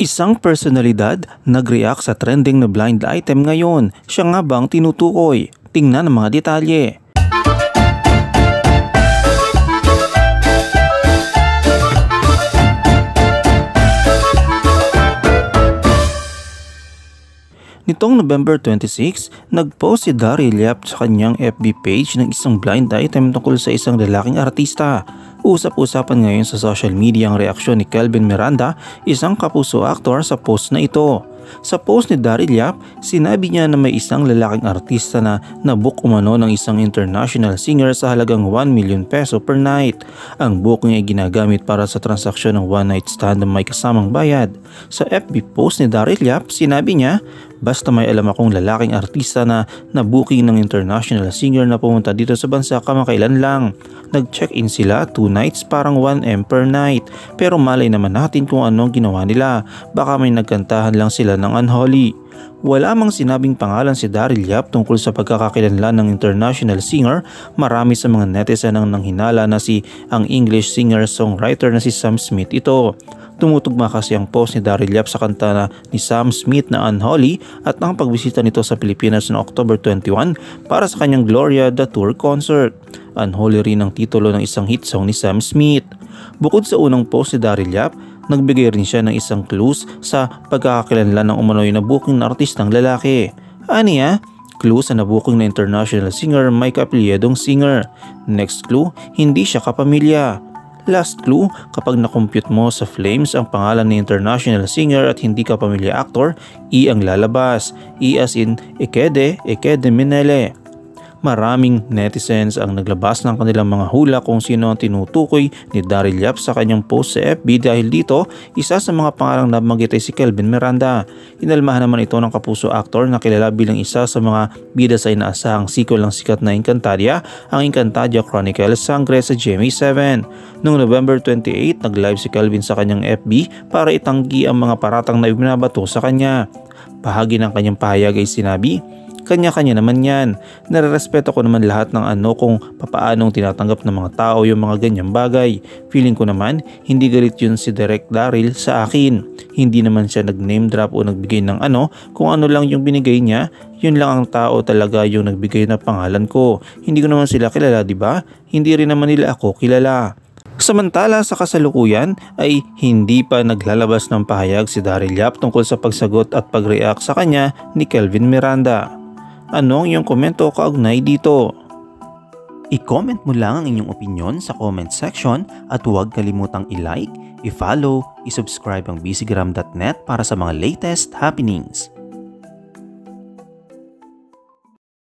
Isang personalidad nag-react sa trending na blind item ngayon. Siya nga bang tinutukoy? Tingnan ang mga detalye. Nitong November 26, nag-post si Daryl Yap sa kanyang FB page ng isang blind item tungkol sa isang lalaking artista. Usap-usapan ngayon sa social media ang reaksyon ni Kelvin Miranda, isang kapuso actor sa post na ito. Sa post ni Daryl Yap, sinabi niya na may isang lalaking artista na nabook umano ng isang international singer sa halagang 1 million peso per night. Ang booking ay ginagamit para sa transaksyon ng one night stand na may kasamang bayad. Sa FB post ni Daryl Yap, sinabi niya, "Basta may alam akong lalaking artista na nabooking ng international singer na pumunta dito sa bansa kamakailan lang. Nag-check-in sila 2 nights parang 1M per night. Pero malay naman natin kung anong ginawa nila. Baka may nagkantahan lang sila ng unholy." Wala mang sinabing pangalan si Daryl Yap tungkol sa pagkakakilanlan ng international singer. Marami sa mga netizen ang nanghinala na ang English singer-songwriter na si Sam Smith ito. Tumutugma kasi ang post ni Daryl Yap sa kanta ni Sam Smith na Unholy at ang pagbisita nito sa Pilipinas noong October 21 para sa kanyang Gloria the Tour concert. Unholy rin ang titulo ng isang hit song ni Sam Smith. Bukod sa unang post ni Daryl Yap, nagbigay rin siya ng isang clues sa pagkakakilanlan ng umano'y na booking na artistang lalaki. Aniya? Clue sa nabuking na international singer may kaapilyedong singer. Next clue, hindi siya kapamilya. Last clue, kapag nakompute mo sa Flames ang pangalan ni international singer at hindi ka pamilya actor, E ang lalabas. E as in Ekede Minele. Maraming netizens ang naglabas ng kanilang mga hula kung sino ang tinutukoy ni Daryl Yap sa kanyang post sa FB dahil dito, isa sa mga pangalang nabanggit ay si Kelvin Miranda. Inalmahan naman ito ng kapuso actor na kilala bilang isa sa mga bida sa inaasahang sequel ng sikat na Encantadia, ang Encantadia Chronicles Sangre sa GMA7. Noong November 28, nag-live si Kelvin sa kanyang FB para itanggi ang mga paratang na ibinabato sa kanya. Bahagi ng kanyang pahayag ay sinabi, "Kanya-kanya naman yan. Nare-respeto ko naman lahat ng kung papaanong tinatanggap ng mga tao yung mga ganyang bagay. Feeling ko naman, hindi galit yun si Direk Daryl sa akin. Hindi naman siya nag-name drop o nagbigay ng kung ano lang yung binigay niya, yun lang ang tao talaga yung nagbigay ng pangalan ko. Hindi ko naman sila kilala, di ba? Hindi rin naman nila ako kilala." Samantala sa kasalukuyan ay hindi pa naglalabas ng pahayag si Daryl Yap tungkol sa pagsagot at pag-react sa kanya ni Kelvin Miranda. Ano ang iyong komento kaugnay dito? I-comment mo lang ang inyong opinion sa comment section at huwag kalimutang i-like, i-follow, i-subscribe ang bcgram.net para sa mga latest happenings.